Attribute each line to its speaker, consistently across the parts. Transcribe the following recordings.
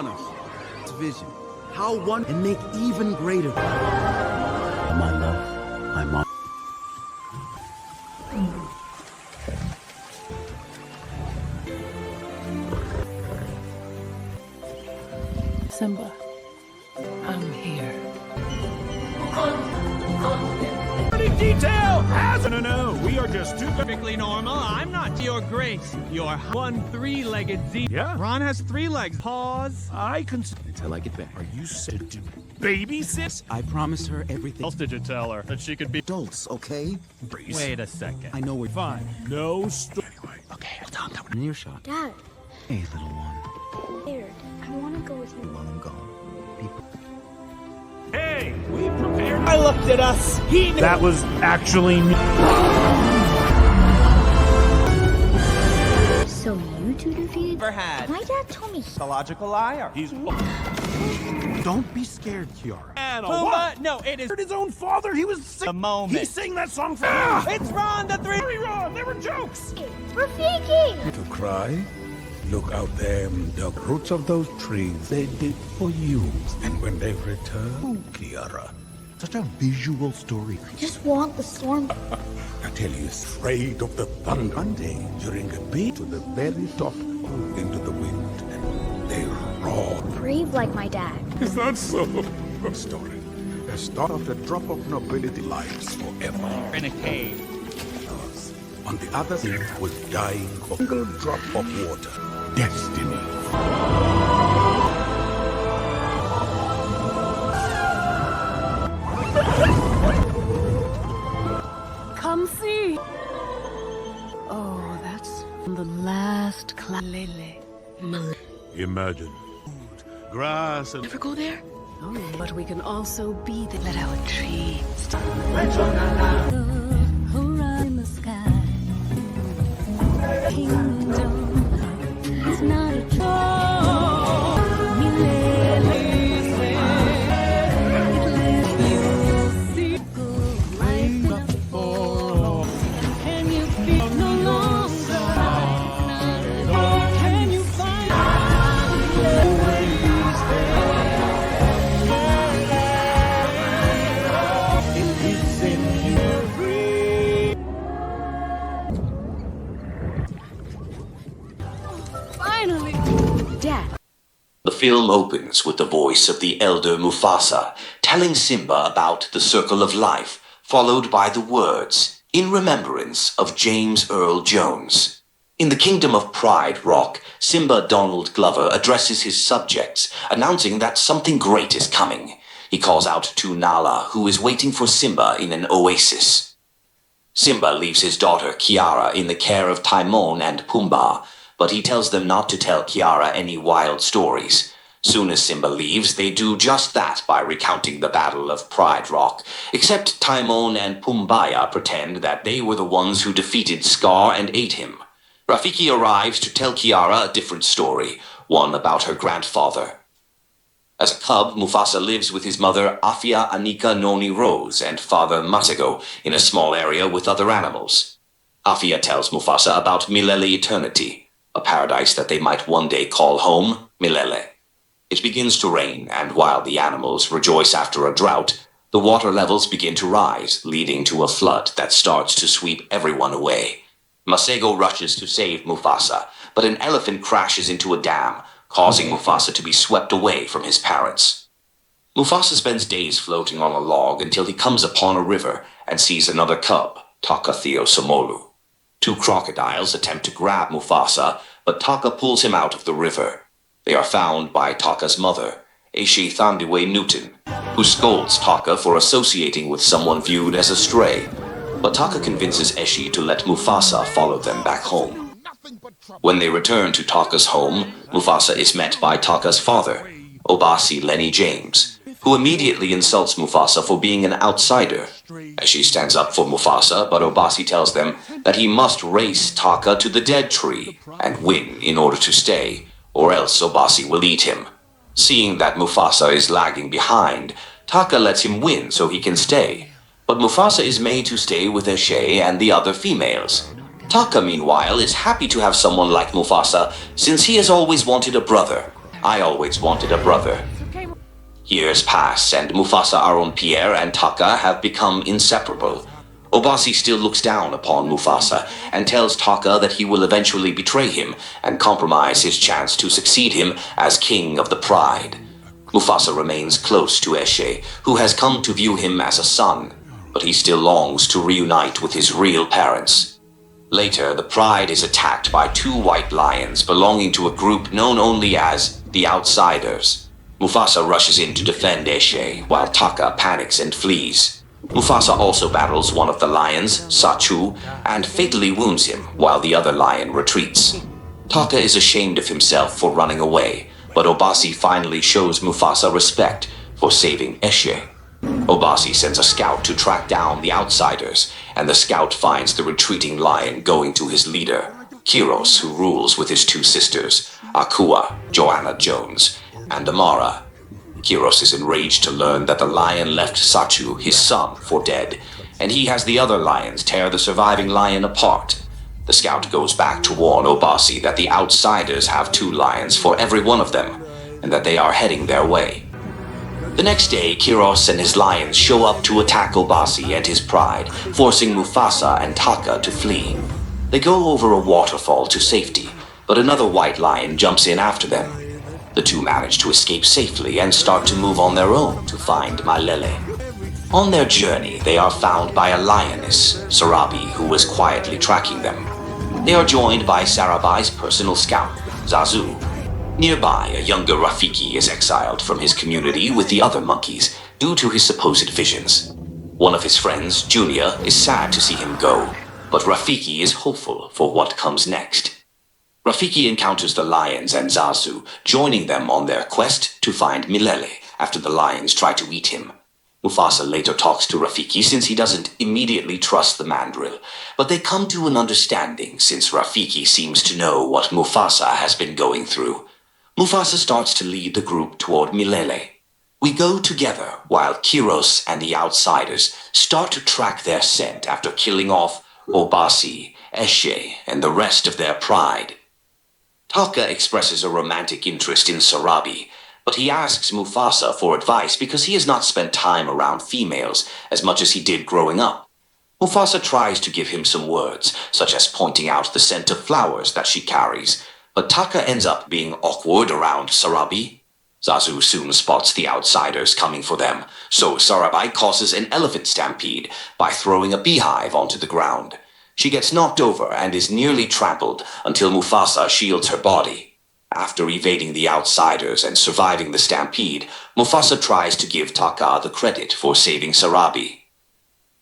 Speaker 1: upon us. It's vision. How one and make even greater. My love, my mom.
Speaker 2: Simba, I'm here.
Speaker 3: Detail has no, we are just too perfectly normal. I'm not your grace. You're one three-legged Z. Yeah. Ron has 3 legs. Pause. I can
Speaker 1: Until I get back.
Speaker 3: Are you said to babysit?
Speaker 1: I promised her everything.
Speaker 3: What else did you tell her? That she could be
Speaker 1: Adults, okay?
Speaker 3: breeze. Wait a second.
Speaker 1: I know we're
Speaker 3: Fine. No story. Anyway.
Speaker 1: Okay, hold on. In earshot.
Speaker 4: Dad,
Speaker 1: Hey, little one.
Speaker 4: scared. I want to go with you.
Speaker 1: While I'm gone. People.
Speaker 3: Hey, we prepared. I looked at us. He knew. That was actually me.
Speaker 4: So you two defeated?
Speaker 5: Never had.
Speaker 4: My dad told me.
Speaker 5: The logical liar.
Speaker 3: He's
Speaker 1: Don't be scared, Kiara.
Speaker 3: and
Speaker 5: Pumbaa, no, it is
Speaker 3: Heard his own father. He was
Speaker 5: the
Speaker 3: sick.
Speaker 5: moment.
Speaker 3: He sang that song for
Speaker 5: It's Ron the three.
Speaker 3: Sorry, Ron. They were jokes.
Speaker 4: Rafiki!
Speaker 6: To cry? Look out them, the roots of those trees they did for you. And when they return, oh, Kiara, such a visual story.
Speaker 4: I just want the storm.
Speaker 6: I tell you, afraid of the thunder. One day, during a beat to the very top, into the wind, and they roar.
Speaker 4: Brave like my dad.
Speaker 6: Is that so? A story. A start of the drop of nobility lives forever.
Speaker 5: In a cave.
Speaker 6: On the other side was dying of a single drop of water. Destiny.
Speaker 2: Come see. Oh, that's the last Lele.
Speaker 6: Imagine. Grass and
Speaker 2: Ever go there? Oh, but we can also be the let our tree. Hurrah in the sky. Kingdom is not a troll. You'll see good life in the fall. Can you feel no longer? Can you find finally? Dad.
Speaker 7: The film opens with the voice of the elder Mufasa telling Simba about the circle of life, followed by the words, "In remembrance of James Earl Jones." In the kingdom of Pride Rock, Simba Donald Glover addresses his subjects, announcing that something great is coming. He calls out to Nala, who is waiting for Simba in an oasis. Simba leaves his daughter Kiara in the care of Timon and Pumbaa, but he tells them not to tell Kiara any wild stories. Soon as Simba leaves, they do just that by recounting the Battle of Pride Rock, except Timon and Pumbaa pretend that they were the ones who defeated Scar and ate him. Rafiki arrives to tell Kiara a different story, one about her grandfather. As a cub, Mufasa lives with his mother Afia Anika Noni Rose and father Masego in a small area with other animals. Afia tells Mufasa about Milele Eternity, a paradise that they might one day call home, Milele. It begins to rain, and while the animals rejoice after a drought, the water levels begin to rise, leading to a flood that starts to sweep everyone away. Masego rushes to save Mufasa, but an elephant crashes into a dam, causing Mufasa to be swept away from his parents. Mufasa spends days floating on a log until he comes upon a river and sees another cub, Taka Somolu. 2 crocodiles attempt to grab Mufasa, but Taka pulls him out of the river. They are found by Taka's mother, Aishi Thandiwe Newton, who scolds Taka for associating with someone viewed as a stray. But Taka convinces Aishi to let Mufasa follow them back home. When they return to Taka's home, Mufasa is met by Taka's father, Obasi Lenny James, who immediately insults Mufasa for being an outsider. Aishi stands up for Mufasa, but Obasi tells them that he must race Taka to the dead tree and win in order to stay, or else Obasi will eat him. Seeing that Mufasa is lagging behind, Taka lets him win so he can stay. But Mufasa is made to stay with Eshe and the other females. Taka, meanwhile, is happy to have someone like Mufasa since he has always wanted a brother. I always wanted a brother. Years pass, and Mufasa, Aaron, Pierre, and Taka have become inseparable. Obasi still looks down upon Mufasa and tells Taka that he will eventually betray him and compromise his chance to succeed him as king of the Pride. Mufasa remains close to Eshe, who has come to view him as a son, but he still longs to reunite with his real parents. Later, the Pride is attacked by 2 white lions belonging to a group known only as the Outsiders. Mufasa rushes in to defend Eshe, while Taka panics and flees. Mufasa also battles one of the lions, Sachu, and fatally wounds him while the other lion retreats. Taka is ashamed of himself for running away, but Obasi finally shows Mufasa respect for saving Eshe. Obasi sends a scout to track down the Outsiders, and the scout finds the retreating lion going to his leader, Kiros, who rules with his 2 sisters, Akua, Joanna Jones, and Amara. Kiros is enraged to learn that the lion left Sachu, his son, for dead, and he has the other lions tear the surviving lion apart. The scout goes back to warn Obasi that the Outsiders have 2 lions for every one of them, and that they are heading their way. The next day, Kiros and his lions show up to attack Obasi and his pride, forcing Mufasa and Taka to flee. They go over a waterfall to safety, but another white lion jumps in after them. The 2 manage to escape safely and start to move on their own to find Malele. On their journey, they are found by a lioness, Sarabi, who was quietly tracking them. They are joined by Sarabai's personal scout, Zazu. Nearby, a younger Rafiki is exiled from his community with the other monkeys due to his supposed visions. One of his friends, Julia, is sad to see him go, but Rafiki is hopeful for what comes next. Rafiki encounters the lions and Zazu, joining them on their quest to find Milele after the lions try to eat him. Mufasa later talks to Rafiki since he doesn't immediately trust the mandrill, but they come to an understanding since Rafiki seems to know what Mufasa has been going through. Mufasa starts to lead the group toward Milele. We go together while Kiros and the Outsiders start to track their scent after killing off Obasi, Eshe, and the rest of their pride. Taka expresses a romantic interest in Sarabi, but he asks Mufasa for advice because he has not spent time around females as much as he did growing up. Mufasa tries to give him some words, such as pointing out the scent of flowers that she carries, but Taka ends up being awkward around Sarabi. Zazu soon spots the Outsiders coming for them, so Sarabi causes an elephant stampede by throwing a beehive onto the ground. She gets knocked over and is nearly trampled until Mufasa shields her body. After evading the Outsiders and surviving the stampede, Mufasa tries to give Taka the credit for saving Sarabi.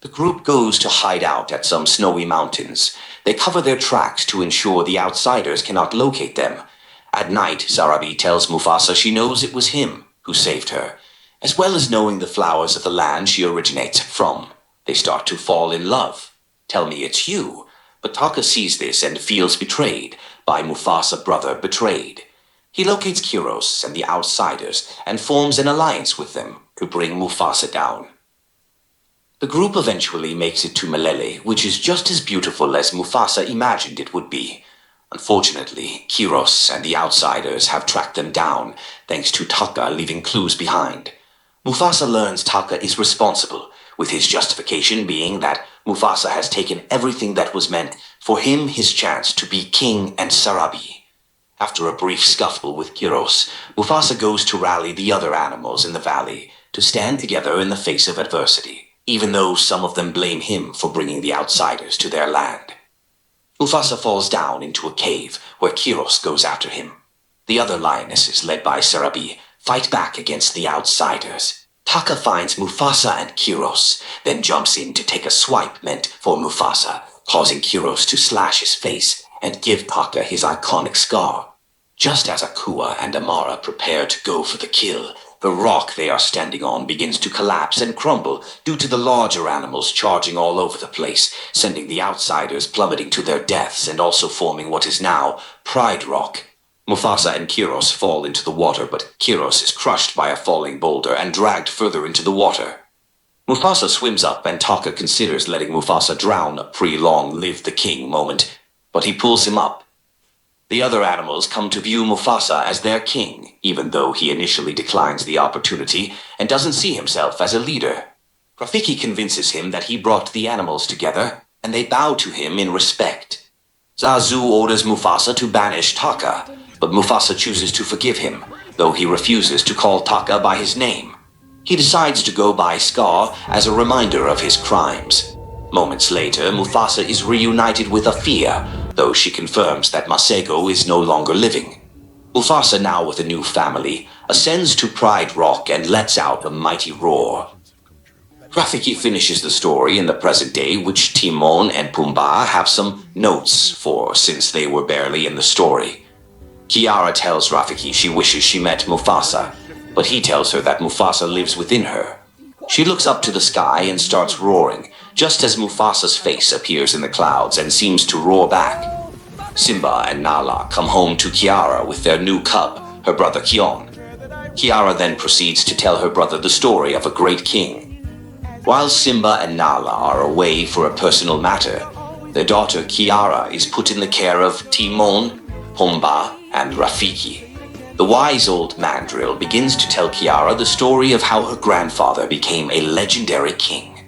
Speaker 7: The group goes to hide out at some snowy mountains. They cover their tracks to ensure the Outsiders cannot locate them. At night, Sarabi tells Mufasa she knows it was him who saved her, as well as knowing the flowers of the land she originates from. They start to fall in love. Tell me it's you. But Taka sees this and feels betrayed by Mufasa brother Betrayed. He locates Kiros and the Outsiders and forms an alliance with them to bring Mufasa down. The group eventually makes it to Malele, which is just as beautiful as Mufasa imagined it would be. Unfortunately, Kiros and the Outsiders have tracked them down, thanks to Taka leaving clues behind. Mufasa learns Taka is responsible, with his justification being that Mufasa has taken everything that was meant for him his chance to be king and Sarabi. After a brief scuffle with Kiros, Mufasa goes to rally the other animals in the valley to stand together in the face of adversity, even though some of them blame him for bringing the Outsiders to their land. Mufasa falls down into a cave where Kiros goes after him. The other lionesses, led by Sarabi, fight back against the Outsiders. Taka finds Mufasa and Kiros, then jumps in to take a swipe meant for Mufasa, causing Kiros to slash his face and give Taka his iconic scar. Just as Akua and Amara prepare to go for the kill, the rock they are standing on begins to collapse and crumble due to the larger animals charging all over the place, sending the Outsiders plummeting to their deaths and also forming what is now Pride Rock. Mufasa and Kiros fall into the water, but Kiros is crushed by a falling boulder and dragged further into the water. Mufasa swims up and Taka considers letting Mufasa drown, a pre-long live the king moment, but he pulls him up. The other animals come to view Mufasa as their king, even though he initially declines the opportunity and doesn't see himself as a leader. Rafiki convinces him that he brought the animals together, and they bow to him in respect. Zazu orders Mufasa to banish Taka, but Mufasa chooses to forgive him, though he refuses to call Taka by his name. He decides to go by Scar as a reminder of his crimes. Moments later, Mufasa is reunited with Afia, though she confirms that Masego is no longer living. Mufasa, now with a new family, ascends to Pride Rock and lets out a mighty roar. Rafiki finishes the story in the present day, which Timon and Pumbaa have some notes for since they were barely in the story. Kiara tells Rafiki she wishes she met Mufasa, but he tells her that Mufasa lives within her. She looks up to the sky and starts roaring, just as Mufasa's face appears in the clouds and seems to roar back. Simba and Nala come home to Kiara with their new cub, her brother Kion. Kiara then proceeds to tell her brother the story of a great king. While Simba and Nala are away for a personal matter, their daughter Kiara is put in the care of Timon, Pumbaa, and Rafiki. The wise old mandrill begins to tell Kiara the story of how her grandfather became a legendary king.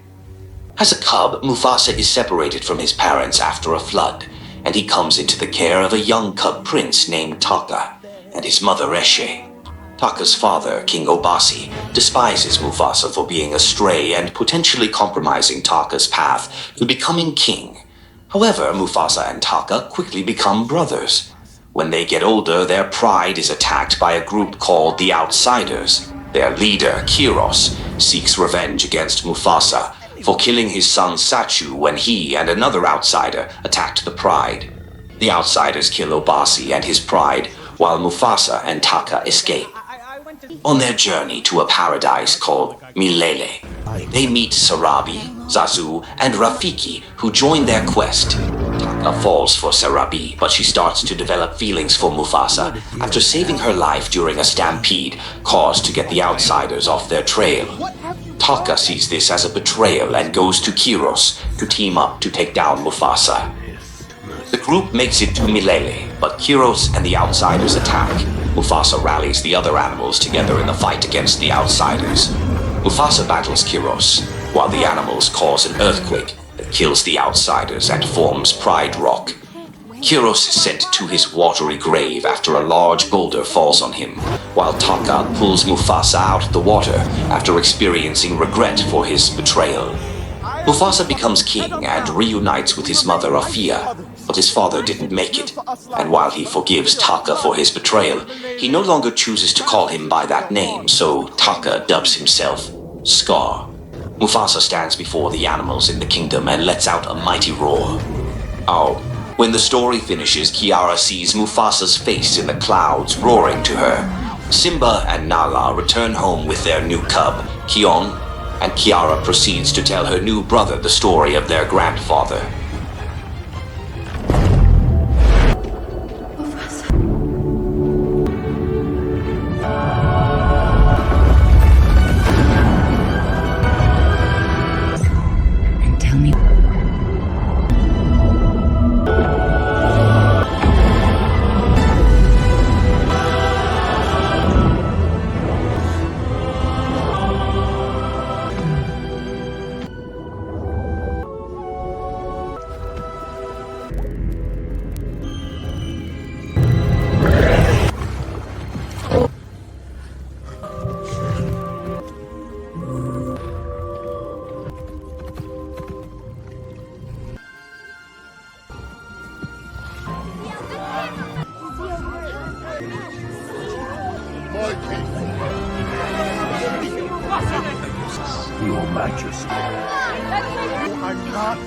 Speaker 7: As a cub, Mufasa is separated from his parents after a flood, and he comes into the care of a young cub prince named Taka and his mother Eshe. Taka's father, King Obasi, despises Mufasa for being astray and potentially compromising Taka's path to becoming king. However, Mufasa and Taka quickly become brothers. When they get older, their pride is attacked by a group called the Outsiders. Their leader, Kiros, seeks revenge against Mufasa for killing his son Sachu when he and another outsider attacked the Pride. The Outsiders kill Obasi and his Pride, while Mufasa and Taka escape. On their journey to a paradise called Milele, they meet Sarabi, Zazu, and Rafiki, who join their quest. Taka falls for Sarabi, but she starts to develop feelings for Mufasa after saving her life during a stampede caused to get the Outsiders off their trail. Taka sees this as a betrayal and goes to Kiros to team up to take down Mufasa. The group makes it to Milele, but Kiros and the Outsiders attack. Mufasa rallies the other animals together in the fight against the Outsiders. Mufasa battles Kiros, while the animals cause an earthquake that kills the Outsiders and forms Pride Rock. Kiros is sent to his watery grave after a large boulder falls on him, while Taka pulls Mufasa out of the water after experiencing regret for his betrayal. Mufasa becomes king and reunites with his mother Afia, but his father didn't make it, and while he forgives Taka for his betrayal, he no longer chooses to call him by that name, so Taka dubs himself Scar. Mufasa stands before the animals in the kingdom and lets out a mighty roar. When the story finishes, Kiara sees Mufasa's face in the clouds roaring to her. Simba and Nala return home with their new cub, Kion, and Kiara proceeds to tell her new brother the story of their grandfather.
Speaker 2: And tell me.
Speaker 6: Your Majesty. I'm not.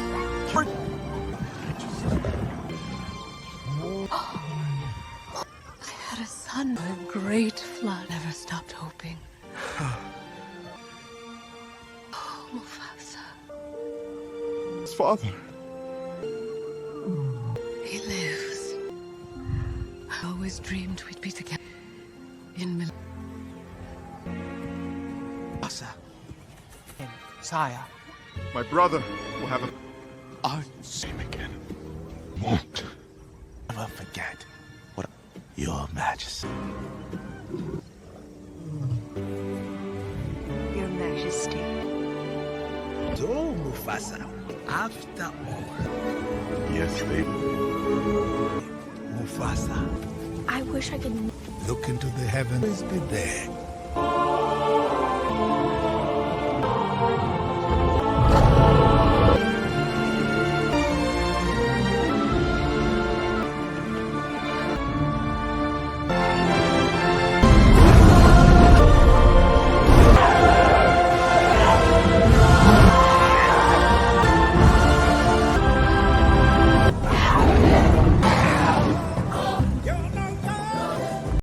Speaker 2: I had a son. A great flood. Never stopped hoping. Oh, Mufasa.
Speaker 6: His father.
Speaker 2: He lives. I always dreamed we'd be together. In
Speaker 5: Mufasa. And Saya.
Speaker 6: My brother will have a
Speaker 5: Aren't
Speaker 6: same again. Won't
Speaker 5: never forget.
Speaker 6: Your Majesty.
Speaker 8: Your Majesty.
Speaker 6: So, Mufasa, after all. Yes, baby. Mufasa,
Speaker 4: I wish I could.
Speaker 6: look into the heavens. Be there.